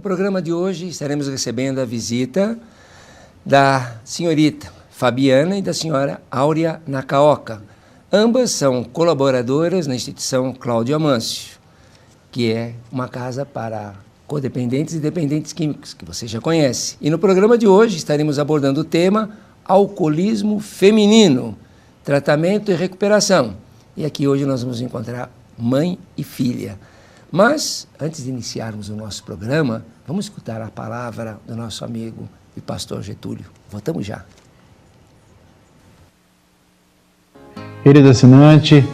programa de hoje estaremos recebendo a visita da senhorita Fabiana e da senhora Áurea Nakaoka. Ambas são colaboradoras na instituição Cláudio Amâncio, que é uma casa para codependentes e dependentes químicos, que você já conhece. E no programa de hoje estaremos abordando o tema alcoolismo feminino, tratamento e recuperação. E aqui hoje nós vamos encontrar mãe e filha. Mas, antes de iniciarmos o nosso programa, vamos escutar a palavra do nosso amigo e pastor Getúlio. Voltamos já. Querido assinante,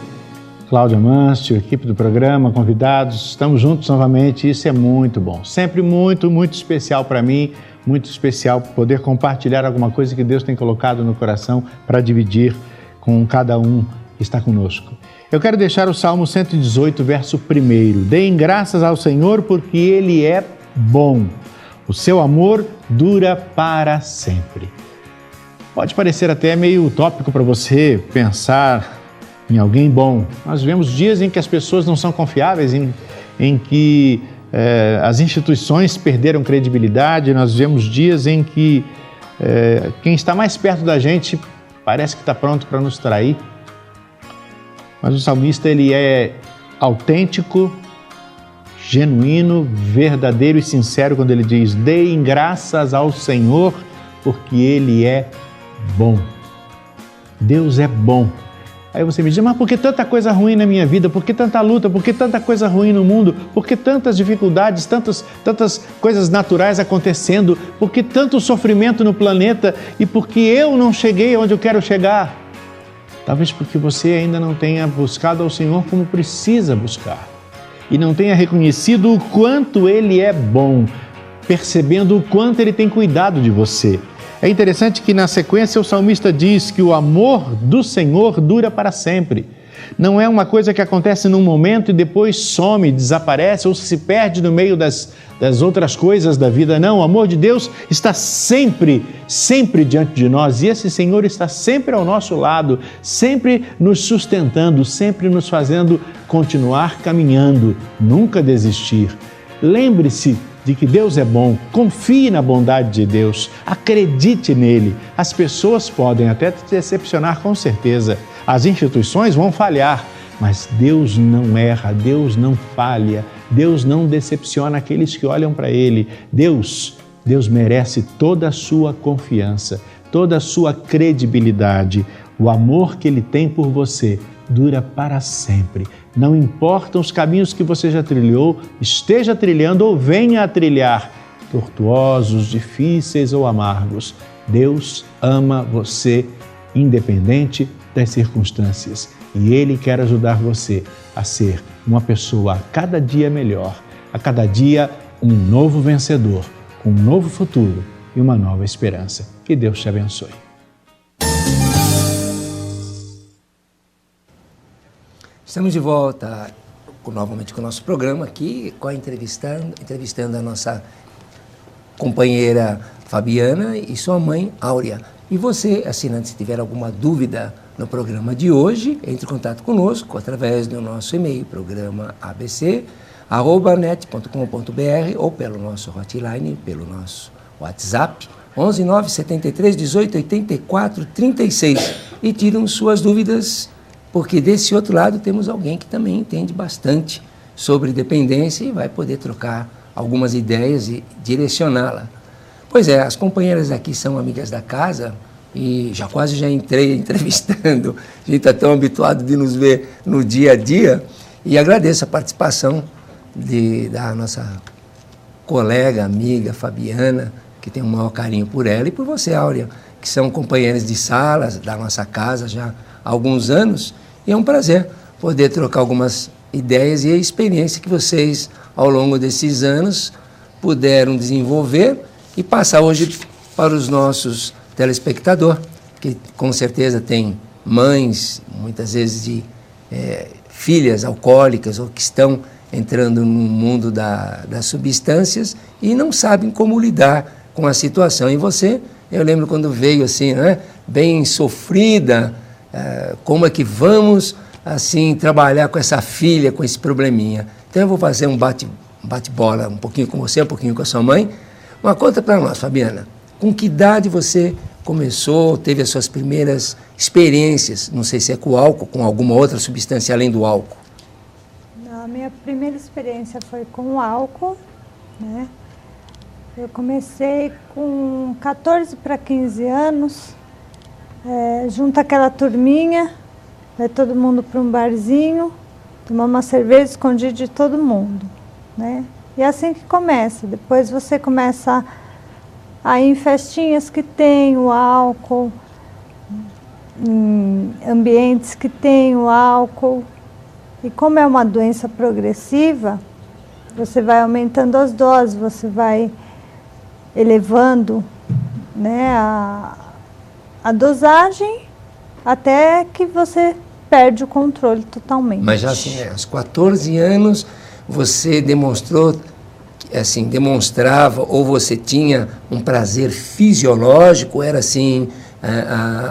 Cláudio Amâncio, equipe do programa, convidados, estamos juntos novamente, isso é muito bom. Sempre muito especial para mim, muito especial poder compartilhar alguma coisa que Deus tem colocado no coração para dividir com cada um que está conosco. Eu quero deixar o Salmo 118, verso 1. Deem graças ao Senhor porque Ele é bom. O seu amor dura para sempre. Pode parecer até meio utópico para você pensar em alguém bom. Nós vivemos dias em que as pessoas não são confiáveis, em que as instituições perderam credibilidade. Nós vivemos dias em que quem está mais perto da gente parece que está pronto para nos trair. Mas o salmista, ele é autêntico, genuíno, verdadeiro e sincero quando ele diz: deem graças ao Senhor, porque Ele é bom. Deus é bom. Aí você me diz: mas por que tanta coisa ruim na minha vida? Por que tanta luta? Por que tanta coisa ruim no mundo? Por que tantas dificuldades, tantas coisas naturais acontecendo? Por que tanto sofrimento no planeta? E por que eu não cheguei onde eu quero chegar? Talvez porque você ainda não tenha buscado ao Senhor como precisa buscar e não tenha reconhecido o quanto Ele é bom, percebendo o quanto Ele tem cuidado de você. É interessante que na sequência o salmista diz que o amor do Senhor dura para sempre. Não é uma coisa que acontece num momento e depois some, desaparece ou se perde no meio das outras coisas da vida. Não, o amor de Deus está sempre diante de nós e esse Senhor está sempre ao nosso lado, sempre nos sustentando, sempre nos fazendo continuar caminhando, nunca desistir. Lembre-se de que Deus é bom, confie na bondade de Deus, acredite nele. As pessoas podem até te decepcionar com certeza, as instituições vão falhar, mas Deus não erra, Deus não falha, Deus não decepciona aqueles que olham para Ele. Deus merece toda a sua confiança, toda a sua credibilidade. O amor que Ele tem por você dura para sempre. Não importam os caminhos que você já trilhou, esteja trilhando ou venha a trilhar, tortuosos, difíceis ou amargos. Deus ama você, independente das circunstâncias. E Ele quer ajudar você a ser uma pessoa a cada dia melhor, a cada dia um novo vencedor, com um novo futuro e uma nova esperança. Que Deus te abençoe. Estamos de volta novamente com o nosso programa aqui, entrevistando a nossa companheira Fabiana e sua mãe Áurea. E você, assinante, se tiver alguma dúvida no programa de hoje, entre em contato conosco através do nosso e-mail, programaabc@net.com.br ou pelo nosso hotline, pelo nosso WhatsApp, 11 973 18 84 36 e tiram suas dúvidas, porque desse outro lado temos alguém que também entende bastante sobre dependência e vai poder trocar algumas ideias e direcioná-la. Pois é, as companheiras aqui são amigas da casa e quase já entrei entrevistando. A gente está tão habituado de nos ver no dia a dia e agradeço a participação da nossa colega, amiga Fabiana, que tem um maior carinho por ela, e por você, Áurea, que são companheiras de salas da nossa casa já há alguns anos. E é um prazer poder trocar algumas ideias e a experiência que vocês, ao longo desses anos, puderam desenvolver e passar hoje para os nossos telespectadores, que com certeza têm mães, muitas vezes de filhas alcoólicas ou que estão entrando no mundo das substâncias e não sabem como lidar com a situação. E você, eu lembro quando veio assim, né, bem sofrida, como é que vamos assim trabalhar com essa filha, com esse probleminha. Então eu vou fazer um bate-bola um pouquinho com você, um pouquinho com a sua mãe. Mas conta para nós, Fabiana, com que idade você começou, teve as suas primeiras experiências, não sei se é com álcool, com alguma outra substância além do álcool? A minha primeira experiência foi com álcool, né? Eu comecei com 14 para 15 anos, junto àquela turminha, vai todo mundo para um barzinho, tomar uma cerveja escondida de todo mundo, né? E é assim que começa. Depois você começa a ir em festinhas que tem o álcool, em ambientes que tem o álcool. E como é uma doença progressiva, você vai aumentando as doses, você vai elevando, né, a dosagem até que você perde o controle totalmente. Mas já assim, aos 14 anos, você demonstrou, assim, demonstrava ou você tinha um prazer fisiológico, era assim,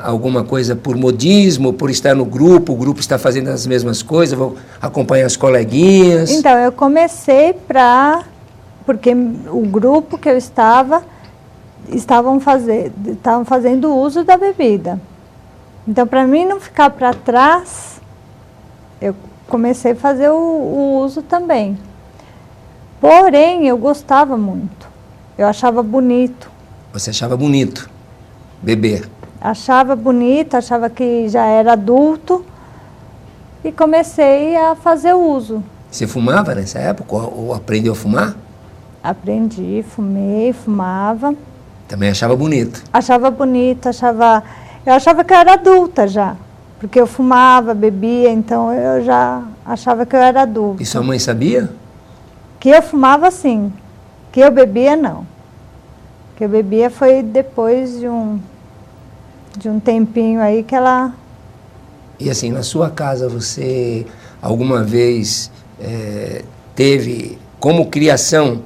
alguma coisa por modismo, por estar no grupo, o grupo está fazendo as mesmas coisas, vou acompanhar as coleguinhas? Então, eu comecei porque o grupo que eu estavam fazendo uso da bebida. Então, para mim não ficar para trás, eu comecei a fazer o uso também. Porém, eu gostava muito. Eu achava bonito. Você achava bonito beber? Achava bonito, achava que já era adulto e comecei a fazer uso. Você fumava nessa época ou aprendeu a fumar? Aprendi, fumei, fumava. Também achava bonito? Achava bonito, eu achava que eu era adulta já, porque eu fumava, bebia, então eu já achava que eu era adulta. E sua mãe sabia? Que eu fumava, sim. Que eu bebia, não. Que eu bebia foi depois de um tempinho aí que ela... E assim, na sua casa, você alguma vez teve como criação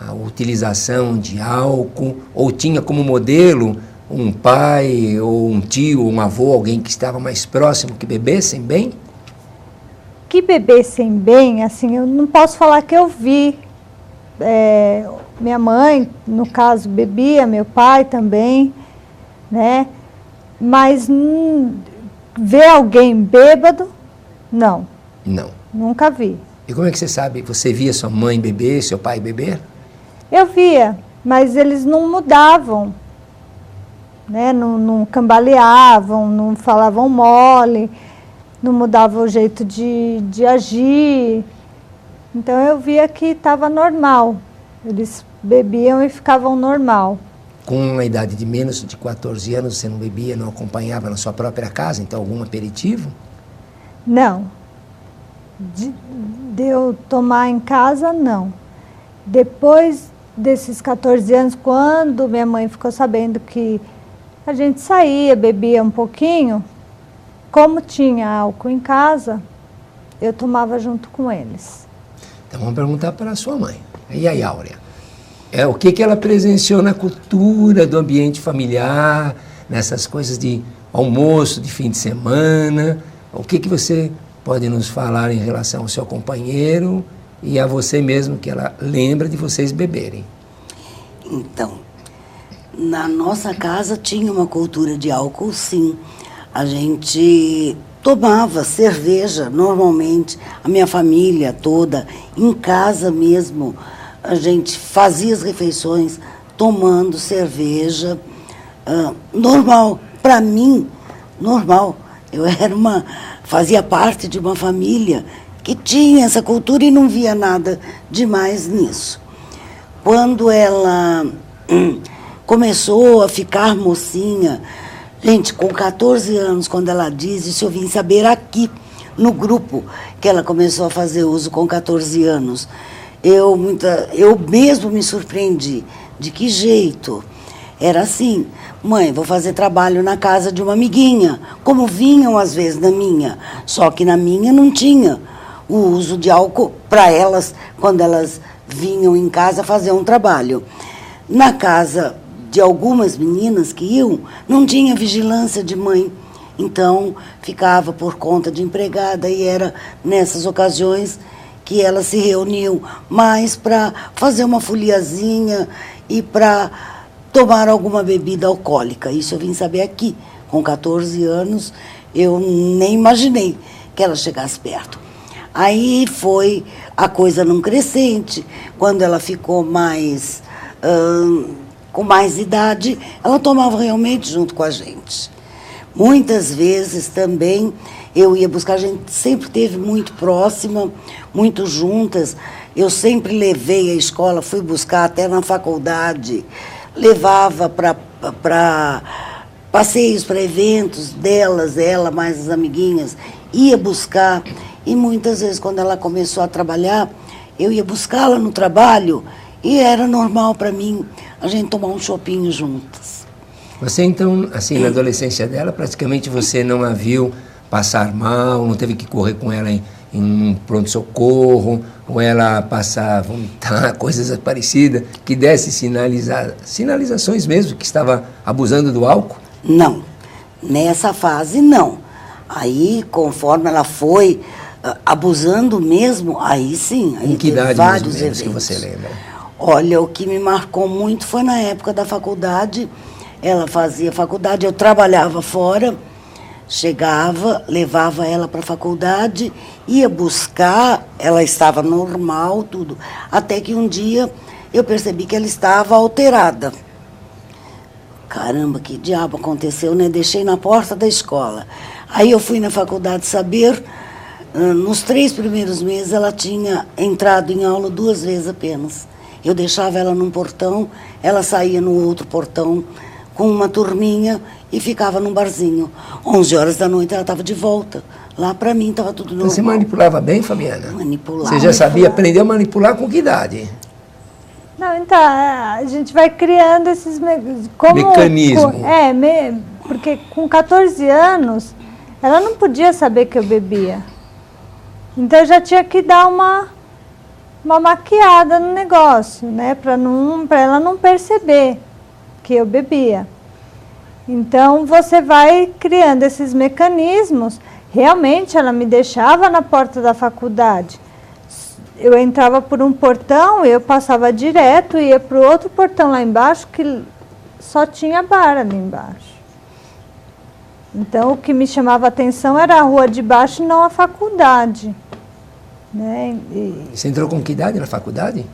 a utilização de álcool, ou tinha como modelo um pai, ou um tio, um avô, alguém que estava mais próximo, que bebessem bem? Que bebessem bem, assim, eu não posso falar que eu vi. Minha mãe, no caso, bebia, meu pai também, né? Mas ver alguém bêbado, não. Não. Nunca vi. E como é que você sabe? Você via sua mãe beber, seu pai beber? Eu via, mas eles não mudavam, né? Não cambaleavam, não falavam mole, não mudavam o jeito de agir. Então eu via que estava normal. Eles bebiam e ficavam normal. Com a idade de menos de 14 anos, você não bebia, não acompanhava na sua própria casa, então algum aperitivo? Não. De eu tomar em casa, não. Depois desses 14 anos, quando minha mãe ficou sabendo que a gente saía, bebia um pouquinho, como tinha álcool em casa, eu tomava junto com eles. Então vamos perguntar para a sua mãe. E aí, Áurea? O que ela presenciou na cultura do ambiente familiar, nessas coisas de almoço, de fim de semana? O que você pode nos falar em relação ao seu companheiro e a você mesmo, que ela lembra de vocês beberem? Então, na nossa casa tinha uma cultura de álcool, sim. A gente tomava cerveja normalmente, a minha família toda, em casa mesmo. A gente fazia as refeições tomando cerveja, normal, para mim, normal. Eu fazia parte de uma família que tinha essa cultura e não via nada demais nisso. Quando ela começou a ficar mocinha, gente, com 14 anos, quando ela diz, isso eu vim saber aqui, no grupo, que ela começou a fazer uso com 14 anos. Eu mesmo me surpreendi. De que jeito? Era assim: mãe, vou fazer trabalho na casa de uma amiguinha, como vinham às vezes na minha, só que na minha não tinha o uso de álcool para elas, quando elas vinham em casa fazer um trabalho. Na casa de algumas meninas que iam, não tinha vigilância de mãe, então ficava por conta de empregada, e era nessas ocasiões que elas se reuniam mais para fazer uma foliazinha e para tomar alguma bebida alcoólica. Isso eu vim saber aqui. Com 14 anos, eu nem imaginei que ela chegasse perto. Aí foi a coisa num crescente. Quando ela ficou mais, com mais idade, ela tomava realmente junto com a gente. Muitas vezes também eu ia buscar, a gente sempre esteve muito próxima, muito juntas. Eu sempre levei a escola, fui buscar até na faculdade, levava para passeios, para eventos delas, ela mais as amiguinhas, ia buscar. E muitas vezes, quando ela começou a trabalhar, eu ia buscá-la no trabalho e era normal para mim a gente tomar um chopinho juntas. Você, então, assim, na adolescência dela, praticamente você não a viu passar mal, não teve que correr com ela em um pronto-socorro, ou ela passar, vomitar, coisas parecidas, que desse sinalizações mesmo, que estava abusando do álcool? Não, nessa fase não. Aí, conforme ela foi abusando mesmo, aí sim. Aí em que idade vários mais ou menos eventos que você lembra? Olha, o que me marcou muito foi na época da faculdade. Ela fazia faculdade, eu trabalhava fora, chegava, levava ela para a faculdade, ia buscar, ela estava normal, tudo. Até que um dia eu percebi que ela estava alterada. Caramba, que diabo aconteceu, né? Deixei na porta da escola. Aí eu fui na faculdade saber, nos 3 primeiros meses ela tinha entrado em aula 2 vezes apenas. Eu deixava ela num portão, ela saía no outro portão com uma turminha e ficava num barzinho. 11 horas da noite ela estava de volta. Lá para mim estava tudo normal. Você manipulava bem, Fabiana? Manipulava. Você já sabia, aprendeu a manipular com que idade? Não, então, a gente vai criando esses mecanismos. Porque com 14 anos, ela não podia saber que eu bebia. Então, eu já tinha que dar uma maquiada no negócio, né? Para ela não perceber que eu bebia. Então, você vai criando esses mecanismos. Realmente, ela me deixava na porta da faculdade. Eu entrava por um portão, eu passava direto e ia para o outro portão lá embaixo, que só tinha bar ali embaixo. Então, o que me chamava a atenção era a rua de baixo e não a faculdade. Né? Você entrou com que idade na faculdade?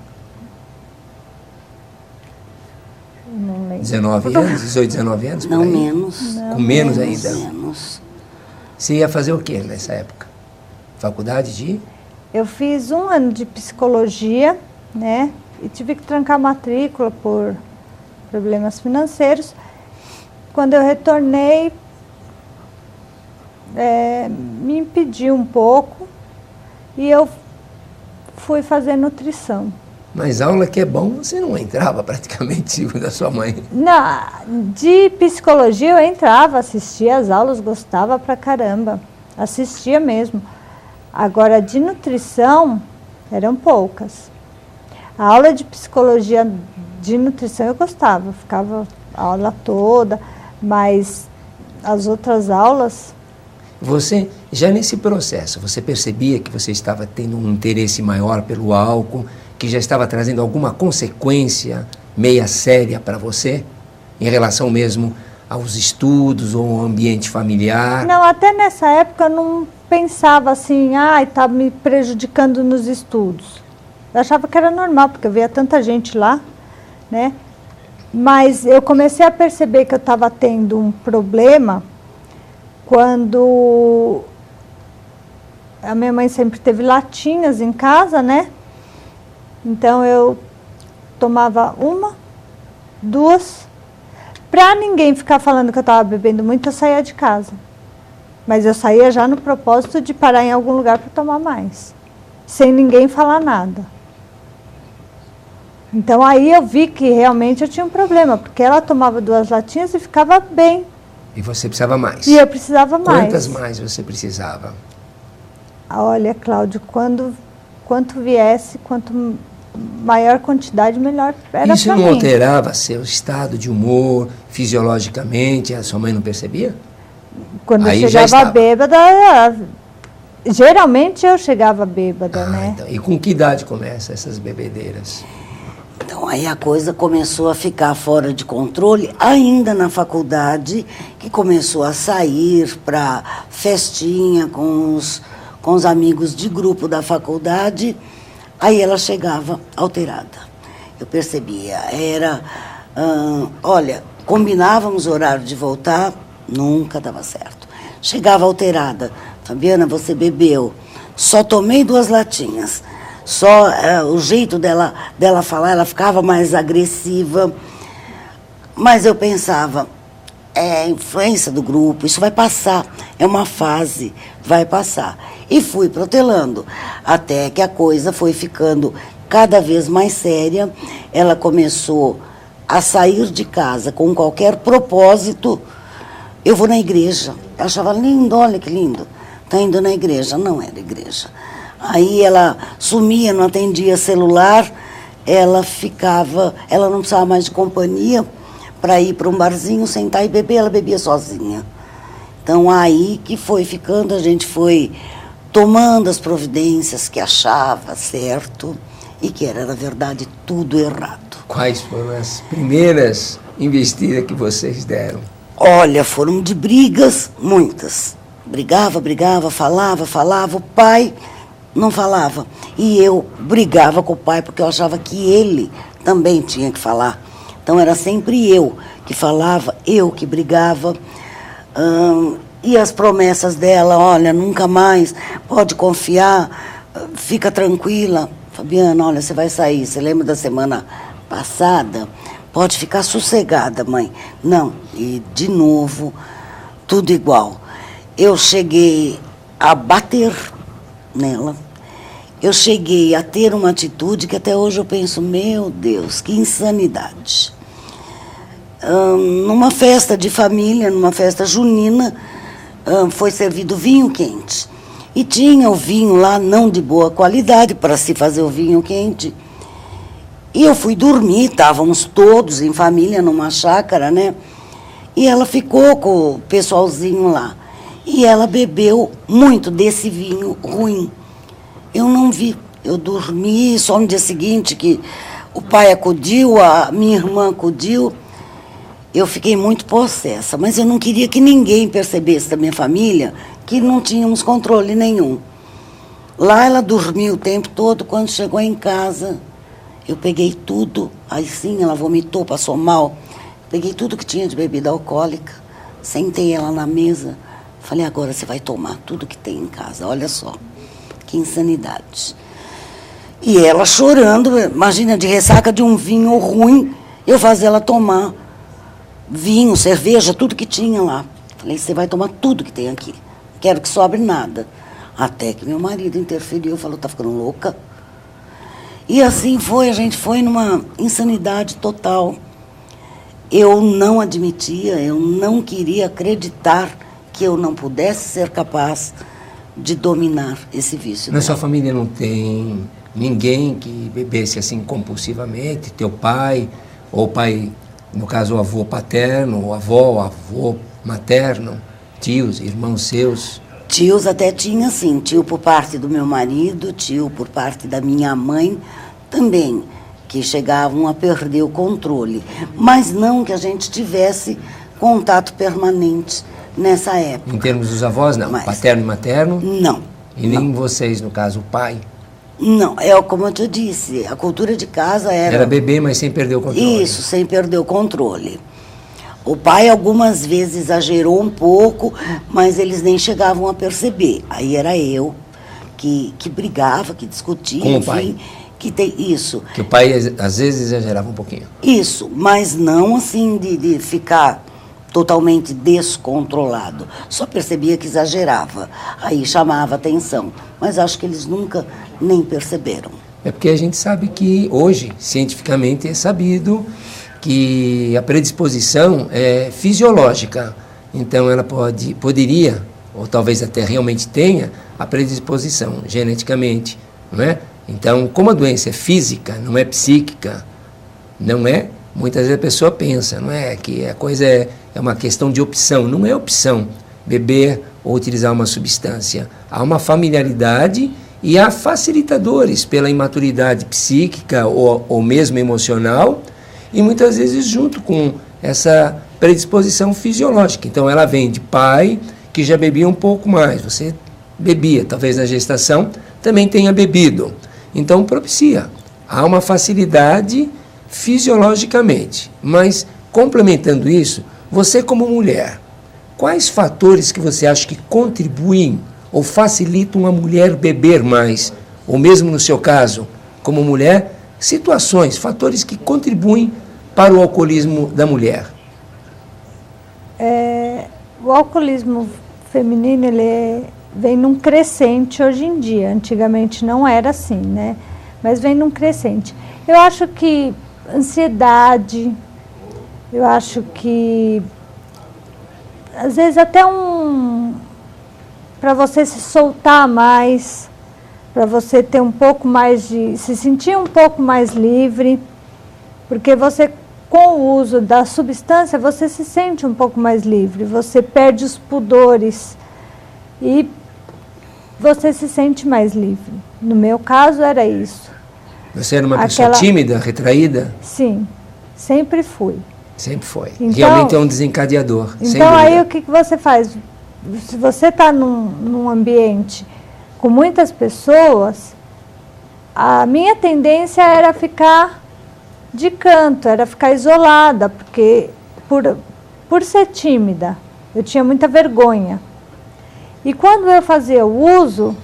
Não lembro. 19 anos? 18, 19 anos? Não, menos. Com menos ainda? Menos. Você ia fazer o que nessa época? Faculdade de? Eu fiz 1 ano de psicologia, né? E tive que trancar a matrícula por problemas financeiros. Quando eu retornei, me impediu um pouco e eu fui fazer nutrição. Mas aula que é bom, você não entrava praticamente, segundo a sua mãe. Não, de psicologia eu entrava, assistia as aulas, gostava pra caramba. Assistia mesmo. Agora, de nutrição, eram poucas. A aula de psicologia de nutrição eu gostava, ficava a aula toda, mas as outras aulas... Você, já nesse processo, você percebia que você estava tendo um interesse maior pelo álcool, que já estava trazendo alguma consequência meia séria para você, em relação mesmo aos estudos ou ao ambiente familiar? Não, até nessa época eu não pensava assim, está me prejudicando nos estudos. Eu achava que era normal, porque eu via tanta gente lá, né? Mas eu comecei a perceber que eu estava tendo um problema quando a minha mãe sempre teve latinhas em casa, né? Então eu tomava 1, 2. Para ninguém ficar falando que eu estava bebendo muito, eu saía de casa. Mas eu saía já no propósito de parar em algum lugar para tomar mais, sem ninguém falar nada. Então aí eu vi que realmente eu tinha um problema, porque ela tomava 2 latinhas e ficava bem. E você precisava mais? E eu precisava mais. Quantas mais você precisava? Olha, Cláudio, quanto viesse, quanto maior quantidade, melhor era para mim. Isso não alterava seu estado de humor, fisiologicamente? A sua mãe não percebia? Quando Aí eu chegava bêbada, geralmente eu chegava bêbada, né? Então, e com que idade começam essas bebedeiras? Então, aí a coisa começou a ficar fora de controle, ainda na faculdade, que começou a sair para festinha com os amigos de grupo da faculdade, aí ela chegava alterada. Eu percebia, olha, combinávamos o horário de voltar, nunca dava certo. Chegava alterada, Fabiana, você bebeu, só tomei 2 latinhas. Só o jeito dela falar, ela ficava mais agressiva. Mas eu pensava, é a influência do grupo, isso vai passar, é uma fase, vai passar. E fui protelando, até que a coisa foi ficando cada vez mais séria. Ela começou a sair de casa com qualquer propósito. Eu vou na igreja. Eu achava lindo, olha que lindo. Está indo na igreja. Não era igreja. Aí ela sumia, não atendia celular, ela não precisava mais de companhia para ir para um barzinho, sentar e beber, ela bebia sozinha. Então aí que foi ficando, a gente foi tomando as providências que achava certo e que era, na verdade, tudo errado. Quais foram as primeiras investidas que vocês deram? Olha, foram de brigas, muitas. Brigava, falava, o pai não falava. E eu brigava com o pai porque eu achava que ele também tinha que falar. Então era sempre eu que falava, eu que brigava. E as promessas dela, olha, nunca mais, pode confiar, fica tranquila. Fabiana, olha, você vai sair, você lembra da semana passada? Pode ficar sossegada, mãe. Não, e de novo, tudo igual. Eu cheguei a bater nela. Eu cheguei a ter uma atitude que até hoje eu penso, meu Deus, que insanidade. Numa festa de família, numa festa junina, foi servido vinho quente. E tinha o vinho lá não de boa qualidade para se fazer o vinho quente. E eu fui dormir, estávamos todos em família numa chácara, né? E ela ficou com o pessoalzinho lá. E ela bebeu muito desse vinho ruim. Eu não vi, eu dormi, só no dia seguinte que o pai acudiu, a minha irmã acudiu. Eu fiquei muito possessa, mas eu não queria que ninguém percebesse da minha família que não tínhamos controle nenhum. Lá ela dormiu o tempo todo, quando chegou em casa, eu peguei tudo, aí sim ela vomitou, passou mal, peguei tudo que tinha de bebida alcoólica, sentei ela na mesa, falei, agora você vai tomar tudo que tem em casa, olha só, que insanidade. E ela chorando, imagina, de ressaca de um vinho ruim, eu fazer ela tomar vinho, cerveja, tudo que tinha lá. Falei, você vai tomar tudo que tem aqui, não quero que sobre nada. Até que meu marido interferiu, falou, tá ficando louca? E assim foi, a gente foi numa insanidade total. Eu não admitia, eu não queria acreditar que eu não pudesse ser capaz de dominar esse vício. Na sua família não tem ninguém que bebesse assim compulsivamente? Teu pai, ou pai, no caso o avô paterno, ou avó, o avô materno, tios, irmãos seus? Tios até tinha, sim. Tio por parte do meu marido, tio por parte da minha mãe também, que chegavam a perder o controle. Mas não que a gente tivesse contato permanente nessa época. Em termos dos avós, não? Mas, paterno e materno? Não. E nem não. Vocês, no caso, o pai? Não, como eu te disse, a cultura de casa era... Era beber, mas sem perder o controle. Isso, sem perder o controle. O pai algumas vezes exagerou um pouco, mas eles nem chegavam a perceber. Aí era eu que brigava, que discutia, com enfim, o pai. Que tem isso. Que o pai às vezes exagerava um pouquinho. Isso, mas não assim de ficar totalmente descontrolado. Só percebia que exagerava, aí chamava atenção. Mas acho que eles nunca nem perceberam. É porque a gente sabe que hoje, cientificamente, é sabido que a predisposição é fisiológica. Então ela poderia, ou talvez até realmente tenha, a predisposição geneticamente, não é? Então, como a doença é física, não é psíquica, não é? Muitas vezes a pessoa pensa, não é? Que a coisa é uma questão de opção. Não é opção, beber ou utilizar uma substância. Há uma familiaridade e há facilitadores pela imaturidade psíquica ou mesmo emocional, e muitas vezes junto com essa predisposição fisiológica. Então ela vem de pai que já bebia um pouco mais, você bebia, talvez na gestação também tenha bebido. Então propicia. Há uma facilidade fisiologicamente, mas complementando isso, você como mulher, quais fatores que você acha que contribuem ou facilitam a mulher beber mais? Ou mesmo no seu caso, como mulher, situações, fatores que contribuem para o alcoolismo da mulher? O alcoolismo feminino, ele vem num crescente hoje em dia. Antigamente não era assim, né? Mas vem num crescente. Eu acho que ansiedade, eu acho que às vezes até para você se soltar mais, para você ter um pouco mais de, se sentir um pouco mais livre, porque você, com o uso da substância, você se sente um pouco mais livre, você perde os pudores e você se sente mais livre. No meu caso era isso. Você era uma pessoa tímida, retraída? Sim, sempre fui. Sempre foi. Então, realmente é um desencadeador. Então aí o que você faz? Se você está num ambiente com muitas pessoas, a minha tendência era ficar de canto, era ficar isolada, porque por ser tímida, eu tinha muita vergonha. E quando eu fazia o uso,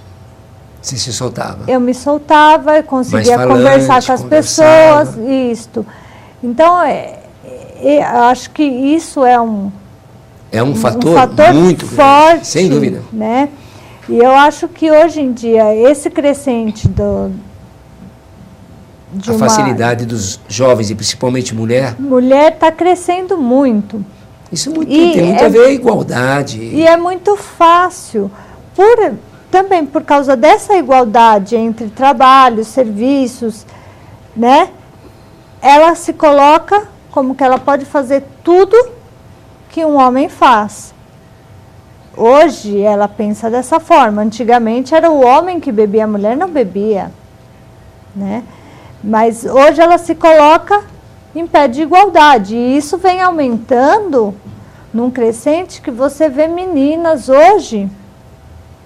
você se soltava? Eu me soltava, eu conseguia conversar com as pessoas, isto. Então, eu acho que isso é um fator muito forte, grande, sem dúvida. Né? E eu acho que hoje em dia, esse crescente a facilidade dos jovens, e principalmente mulher está crescendo muito. Isso tem muito a ver com a igualdade. E é muito fácil, também por causa dessa igualdade entre trabalho, serviços, né? Ela se coloca como que ela pode fazer tudo que um homem faz. Hoje ela pensa dessa forma. Antigamente era o homem que bebia, a mulher não bebia, né? Mas hoje ela se coloca em pé de igualdade. E isso vem aumentando num crescente que você vê meninas hoje,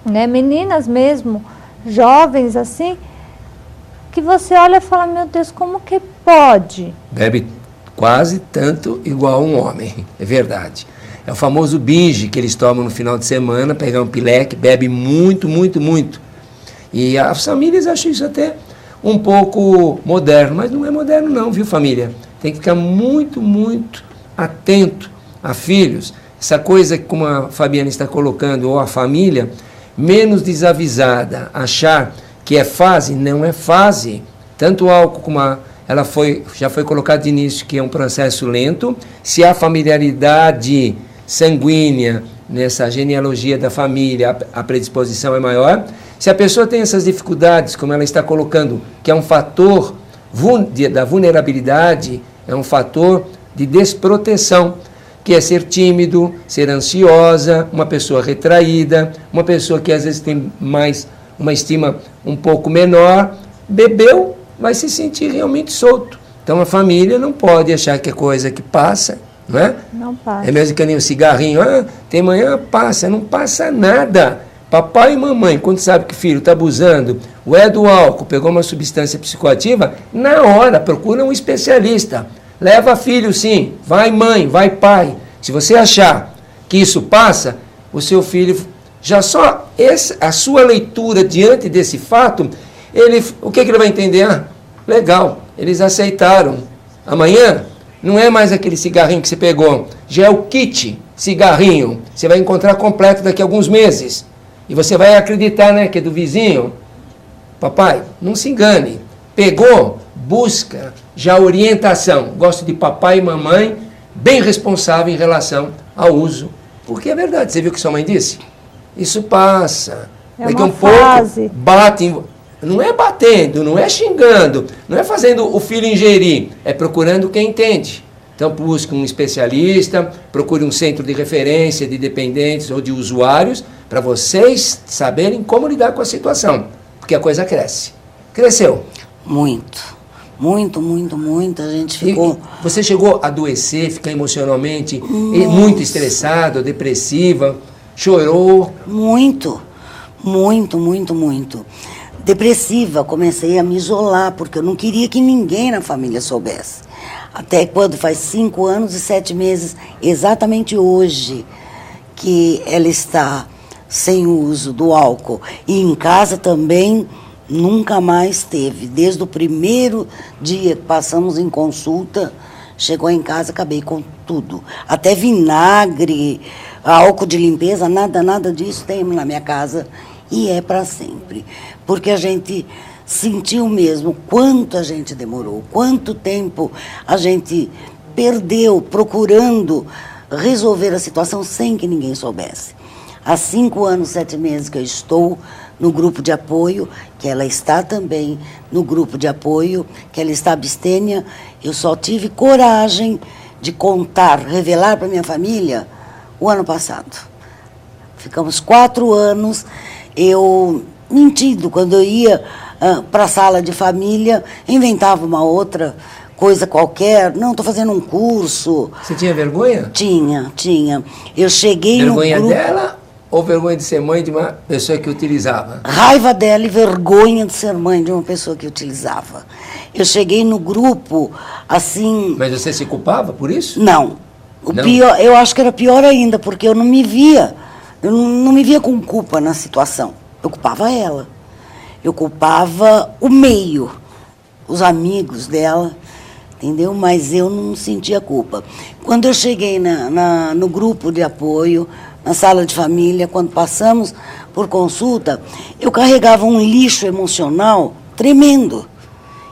né? Meninas mesmo, jovens assim, que você olha e fala, meu Deus, como que pode? Bebe quase tanto igual um homem, é verdade. É o famoso binge que eles tomam no final de semana, pegar um pileque, bebe muito, muito, muito. E as famílias acham isso até um pouco moderno, mas não é moderno não, viu, família? Tem que ficar muito, muito atento a filhos. Essa coisa que, como a Fabiana está colocando, ou a família, menos desavisada, achar que é fase, não é fase. Tanto o álcool como já foi colocado de início que é um processo lento. Se há familiaridade sanguínea nessa genealogia da família, a predisposição é maior. Se a pessoa tem essas dificuldades, como ela está colocando, que é um fator da vulnerabilidade, é um fator de desproteção, que é ser tímido, ser ansiosa, uma pessoa retraída, uma pessoa que às vezes tem mais uma estima um pouco menor, bebeu, vai se sentir realmente solto. Então a família não pode achar que é coisa que passa, não é? Não passa. É mesmo que nem um cigarrinho, tem manhã, passa, não passa nada. Papai e mamãe, quando sabe que o filho está abusando, ou é do álcool, pegou uma substância psicoativa, na hora procura um especialista. Leva filho sim, vai mãe, vai pai. Se você achar que isso passa, o seu filho, já só a sua leitura diante desse fato, o que ele vai entender? Legal, eles aceitaram. Amanhã não é mais aquele cigarrinho que você pegou, já é o kit cigarrinho. Você vai encontrar completo daqui a alguns meses. E você vai acreditar, né, que é do vizinho. Papai, não se engane. Pegou, busca já orientação. Gosto de papai e mamãe bem responsável em relação ao uso. Porque é verdade, você viu o que sua mãe disse? Isso passa. Daqui a um pouco, bate. Não é batendo, não é xingando, não é fazendo o filho ingerir. É procurando quem entende. Então, busque um especialista, procure um centro de referência de dependentes ou de usuários, para vocês saberem como lidar com a situação, porque a coisa cresce. Cresceu? Muito. Muito. A gente ficou... E você chegou a adoecer, ficar emocionalmente muito estressada, depressiva, chorou? Muito. Depressiva, comecei a me isolar, porque eu não queria que ninguém na família soubesse. Até quando faz 5 anos e 7 meses, exatamente hoje, que ela está sem o uso do álcool. E em casa também nunca mais teve. Desde o primeiro dia que passamos em consulta, chegou em casa, acabei com tudo. Até vinagre, álcool de limpeza, nada disso tem na minha casa. E é para sempre. Porque a gente sentiu mesmo quanto a gente demorou, quanto tempo a gente perdeu procurando resolver a situação sem que ninguém soubesse. Há 5 anos, 7 meses que eu estou no grupo de apoio, que ela está também no grupo de apoio, que ela está abstêmia. Eu só tive coragem de contar, revelar para minha família o ano passado. Ficamos 4 anos, eu mentindo, quando eu ia para a sala de família, inventava uma outra coisa qualquer. Não, estou fazendo um curso. Você tinha vergonha? Tinha. Eu cheguei vergonha no grupo... dela ou vergonha de ser mãe de uma pessoa que utilizava? Raiva dela e vergonha de ser mãe de uma pessoa que utilizava. Eu cheguei no grupo, assim... Mas você se culpava por isso? Não. Não? Pior, eu acho que era pior ainda, porque eu não me via. Eu não me via com culpa na situação. Eu culpava ela. Eu culpava o meio, os amigos dela, entendeu? Mas eu não sentia culpa. Quando eu cheguei no grupo de apoio, na sala de família, quando passamos por consulta, eu carregava um lixo emocional tremendo,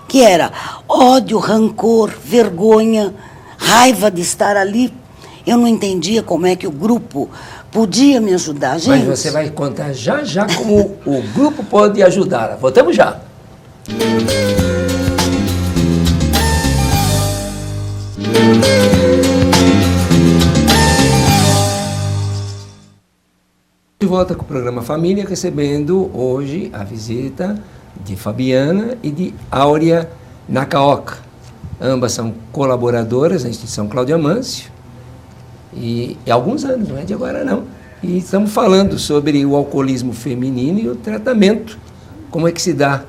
que era ódio, rancor, vergonha, raiva de estar ali. Eu não entendia como é que o grupo podia me ajudar, gente. Mas você vai contar já como o grupo pode ajudar. Voltamos já. De volta com o programa Família, recebendo hoje a visita de Fabiana e de Áurea Nakaoka. Ambas são colaboradoras da instituição Cláudia Mâncio. E há alguns anos, não é de agora não. E estamos falando sobre o alcoolismo feminino e o tratamento, como é que se dá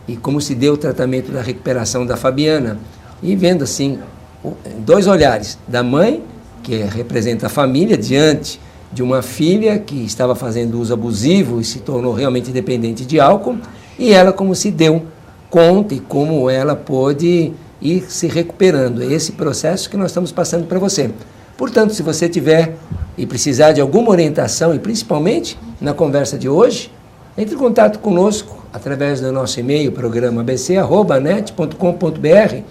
e como se deu o tratamento da recuperação da Fabiana. E vendo assim, 2 olhares, da mãe, que representa a família, diante de uma filha que estava fazendo uso abusivo e se tornou realmente dependente de álcool, e ela como se deu conta e como ela pôde ir se recuperando. É esse processo que nós estamos passando para você. Portanto, se você tiver e precisar de alguma orientação, e principalmente na conversa de hoje, entre em contato conosco através do nosso e-mail, programabc@net.com.br,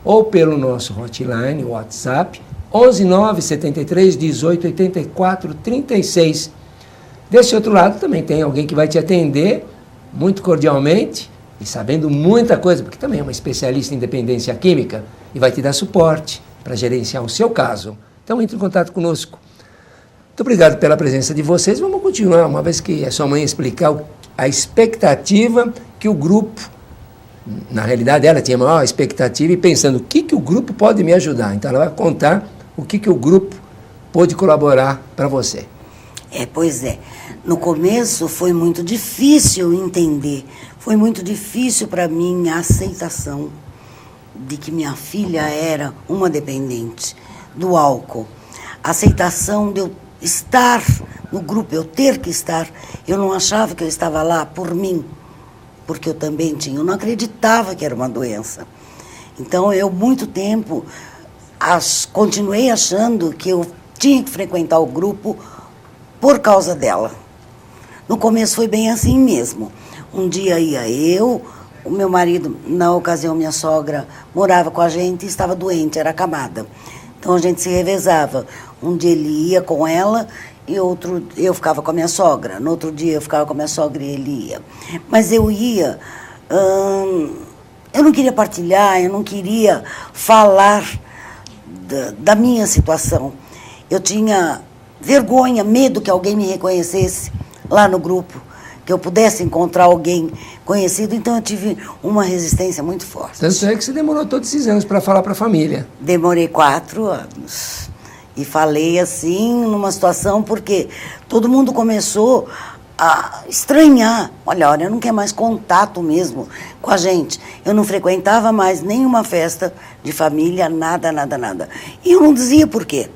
ou pelo nosso hotline, WhatsApp, 11 973 18 84 36. Desse outro lado também tem alguém que vai te atender muito cordialmente e sabendo muita coisa, porque também é uma especialista em dependência química e vai te dar suporte para gerenciar o seu caso. Então, entre em contato conosco. Muito obrigado pela presença de vocês. Vamos continuar, uma vez que a sua mãe explicar a expectativa que o grupo, na realidade ela tinha maior expectativa e pensando o que o grupo pode me ajudar. Então, ela vai contar o que o grupo pode colaborar para você. Pois é. No começo foi muito difícil entender. Foi muito difícil para mim a aceitação de que minha filha era uma dependente do álcool. A aceitação de eu estar no grupo, eu ter que estar. Eu não achava que eu estava lá por mim, porque eu também tinha. Eu não acreditava que era uma doença. Então, eu, muito tempo, continuei achando que eu tinha que frequentar o grupo por causa dela. No começo foi bem assim mesmo. Um dia ia eu, o meu marido, na ocasião minha sogra, morava com a gente e estava doente, era acamada. Então a gente se revezava. Um dia ele ia com ela e outro eu ficava com a minha sogra. No outro dia eu ficava com a minha sogra e ele ia. Mas eu ia... eu não queria partilhar, eu não queria falar da minha situação. Eu tinha vergonha, medo que alguém me reconhecesse lá no grupo, que eu pudesse encontrar alguém conhecido, então eu tive uma resistência muito forte. Tanto é que você demorou todos esses anos para falar para a família. Demorei 4 anos. E falei assim, numa situação, porque todo mundo começou a estranhar. Olha, eu não quero mais contato mesmo com a gente. Eu não frequentava mais nenhuma festa de família, nada, nada, nada. E eu não dizia por quê.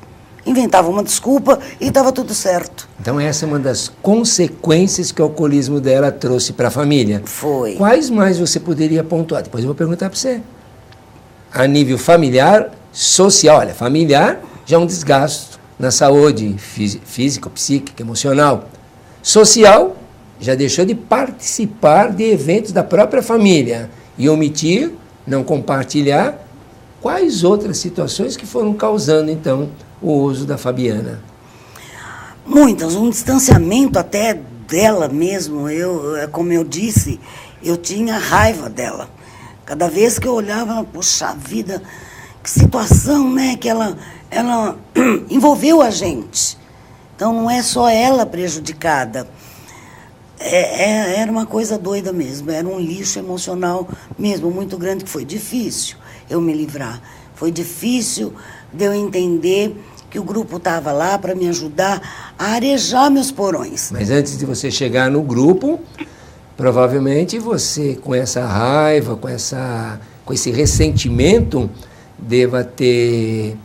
Inventava uma desculpa e estava tudo certo. Então essa é uma das consequências que o alcoolismo dela trouxe para a família. Foi. Quais mais você poderia pontuar? Depois eu vou perguntar para você. A nível familiar, social, olha, familiar já é um desgaste na saúde física, psíquica, emocional. Social, já deixou de participar de eventos da própria família e omitir, não compartilhar. Quais outras situações que foram causando, então, o uso da Fabiana? Muitas, um distanciamento até dela mesmo. Como eu disse, eu tinha raiva dela. Cada vez que eu olhava, poxa vida, que situação, né, que ela envolveu a gente. Então não é só ela prejudicada. Era uma coisa doida mesmo, era um lixo emocional mesmo, muito grande, que foi difícil eu me livrar. Foi difícil de eu entender que o grupo estava lá para me ajudar a arejar meus porões. Mas antes de você chegar no grupo, provavelmente você, com essa raiva, com esse ressentimento, deva ter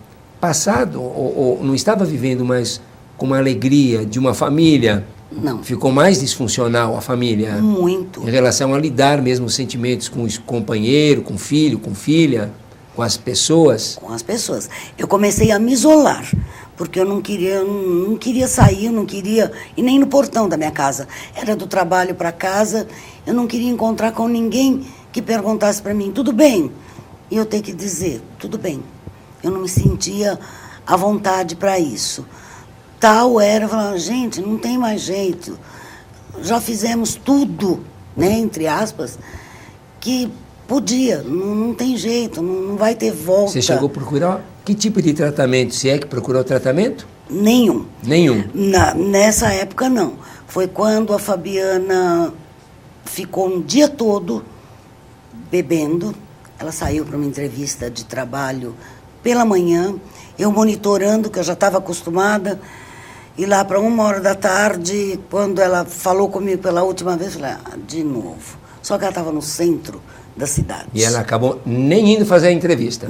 passado, ou não estava vivendo mais com uma alegria de uma família. Não. Ficou mais disfuncional a família? Muito. Em relação a lidar mesmo os sentimentos com o companheiro, com o filho, com filha, com as pessoas? Com as pessoas. Eu comecei a me isolar, porque eu não queria sair, eu não queria ir nem no portão da minha casa. Era do trabalho para casa, eu não queria encontrar com ninguém que perguntasse para mim, tudo bem? E eu ter que dizer, tudo bem. Eu não me sentia à vontade para isso. Tal era, eu falava, gente, não tem mais jeito. Já fizemos tudo, né, entre aspas, que podia, não tem jeito, não vai ter volta. Você chegou a procurar que tipo de tratamento? Se é que procurou tratamento? Nenhum. Nenhum? Nessa época, não. Foi quando a Fabiana ficou um dia todo bebendo. Ela saiu para uma entrevista de trabalho pela manhã, eu monitorando, que eu já estava acostumada. E lá para 1h da tarde, quando ela falou comigo pela última vez, eu falei, de novo. Só que ela estava no centro da cidade. E ela acabou nem indo fazer a entrevista?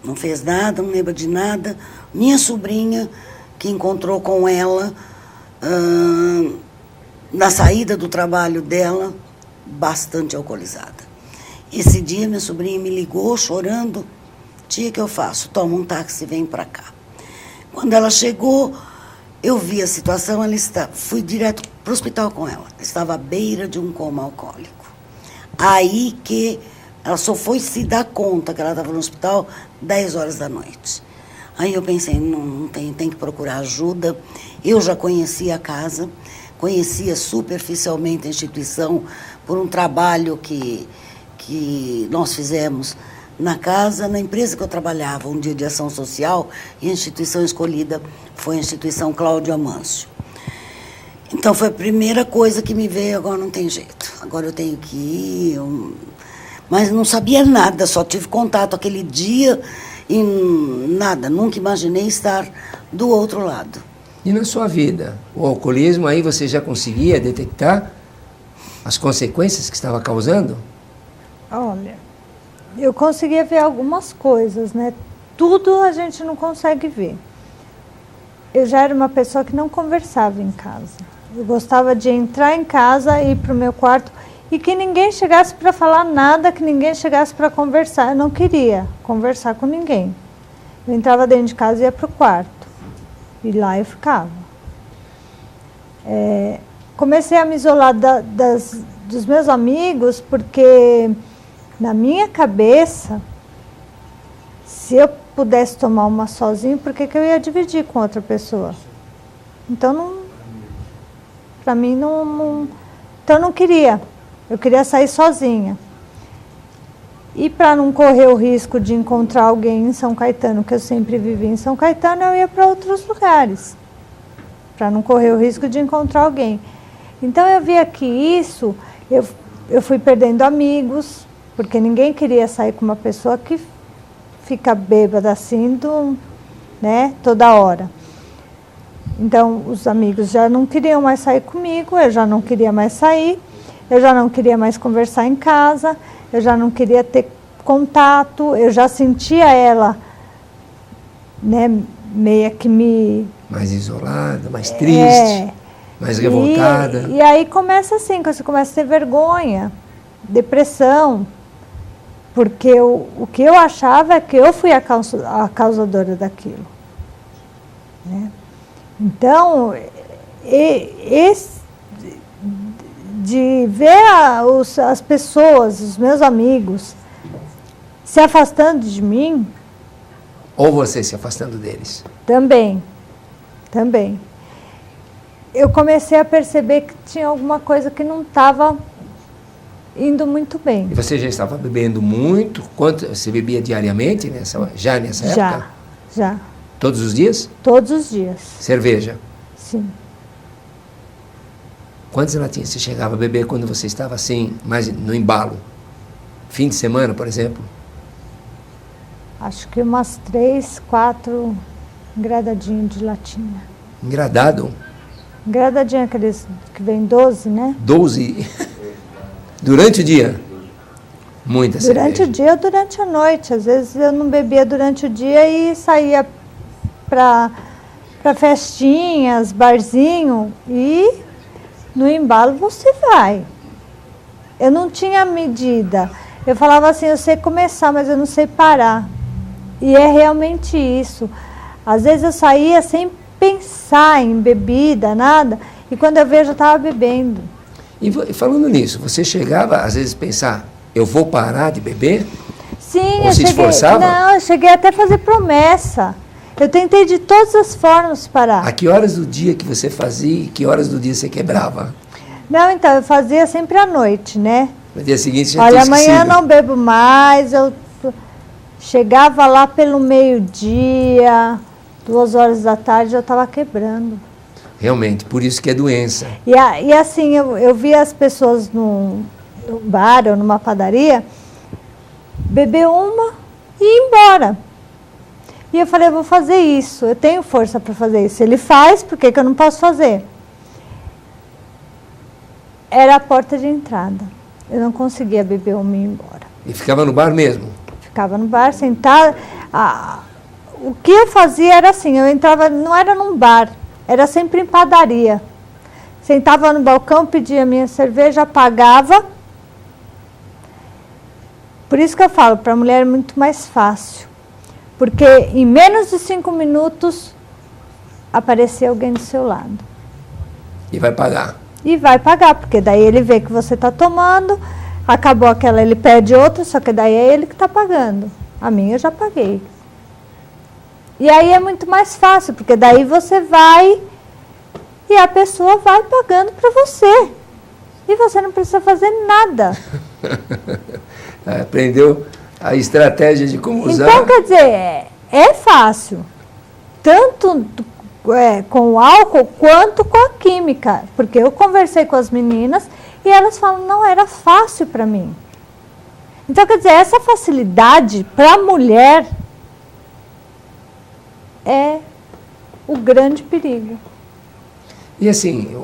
Não fez nada, não lembra de nada. Minha sobrinha, que encontrou com ela na saída do trabalho dela, bastante alcoolizada. Esse dia, minha sobrinha me ligou, chorando. Tia, que eu faço? Toma um táxi e vem para cá. Quando ela chegou, eu vi a situação, fui direto para o hospital com ela. Estava à beira de um coma alcoólico. Aí que ela só foi se dar conta que ela estava no hospital 10h da noite. Aí eu pensei, não tem que procurar ajuda. Eu já conhecia a casa, conhecia superficialmente a instituição por um trabalho que nós fizemos na casa, na empresa que eu trabalhava, um dia de ação social, e a instituição escolhida foi a instituição Cláudio Amâncio. Então foi a primeira coisa que me veio, agora não tem jeito, agora eu tenho que ir, mas não sabia nada, só tive contato aquele dia e nada, nunca imaginei estar do outro lado. E na sua vida, o alcoolismo, aí você já conseguia detectar as consequências que estava causando? Olha, eu conseguia ver algumas coisas, né? Tudo a gente não consegue ver. Eu já era uma pessoa que não conversava em casa. Eu gostava de entrar em casa e ir para o meu quarto e que ninguém chegasse para falar nada, que ninguém chegasse para conversar. Eu não queria conversar com ninguém. Eu entrava dentro de casa e ia para o quarto. E lá eu ficava. Comecei a me isolar dos meus amigos porque, na minha cabeça, se eu pudesse tomar uma sozinha, por que eu ia dividir com outra pessoa? Então, para mim, então eu não queria. Eu queria sair sozinha. E para não correr o risco de encontrar alguém em São Caetano, que eu sempre vivi em São Caetano, eu ia para outros lugares. Para não correr o risco de encontrar alguém. Então eu via que isso, eu fui perdendo amigos, porque ninguém queria sair com uma pessoa que fica bêbada assim, né, toda hora. Então os amigos já não queriam mais sair comigo, eu já não queria mais sair, eu já não queria mais conversar em casa, eu já não queria ter contato, eu já sentia ela, né, meio que mais isolada, mais triste, mais revoltada. E aí começa assim, você começa a ter vergonha, depressão, porque o que eu achava é que eu fui a causadora daquilo. Né? Então, de ver as pessoas, os meus amigos, se afastando de mim... Ou você se afastando deles? Também. Eu comecei a perceber que tinha alguma coisa que não estava indo muito bem. E você já estava bebendo muito? Quanto você bebia diariamente já nessa época? Já. Todos os dias? Todos os dias. Cerveja? Sim. Quantas latinhas você chegava a beber quando você estava assim, mais no embalo? Fim de semana, por exemplo? Acho que umas 3, 4 engradadinhos de latinha. Engradado? Engradadinho, aqueles que vem 12, né? 12? Durante o dia? Muita cerveja. Durante o dia ou durante a noite. Às vezes eu não bebia durante o dia e saía para festinhas, barzinho, e no embalo você vai. Eu não tinha medida. Eu falava assim, eu sei começar, mas eu não sei parar. E é realmente isso. Às vezes eu saía sem pensar em bebida, nada, e quando eu vejo eu estava bebendo. E falando nisso, você chegava às vezes a pensar, eu vou parar de beber? Sim, ou se esforçava? Não, eu cheguei até a fazer promessa. Eu tentei de todas as formas parar. A que horas do dia que você fazia e que horas do dia você quebrava? Não, então, eu fazia sempre à noite, né? No dia seguinte já Olha, tinha amanhã esquecido. não bebo mais, eu chegava lá pelo meio-dia, 2 horas da tarde, eu estava quebrando. Realmente, por isso que é doença. E assim, eu via as pessoas num bar ou numa padaria, beber uma e ir embora. E eu falei, eu vou fazer isso, eu tenho força para fazer isso. Ele faz, por que eu não posso fazer? Era a porta de entrada. Eu não conseguia beber uma e ir embora. E ficava no bar mesmo? Ficava no bar, sentada. O que eu fazia era assim, eu entrava, não era num bar, era sempre em padaria. Sentava no balcão, pedia minha cerveja, pagava. Por isso que eu falo, para a mulher é muito mais fácil. Porque em menos de 5 minutos aparecia alguém do seu lado. E vai pagar. E vai pagar, porque daí ele vê que você está tomando, acabou aquela, ele pede outra, só que daí é ele que está pagando. A minha eu já paguei. E aí é muito mais fácil, porque daí você vai e a pessoa vai pagando para você. E você não precisa fazer nada. Aprendeu a estratégia de como usar. Então, quer dizer, é fácil. Tanto com o álcool quanto com a química. Porque eu conversei com as meninas e elas falam, não, era fácil para mim. Então, quer dizer, essa facilidade para a mulher é o grande perigo. E assim,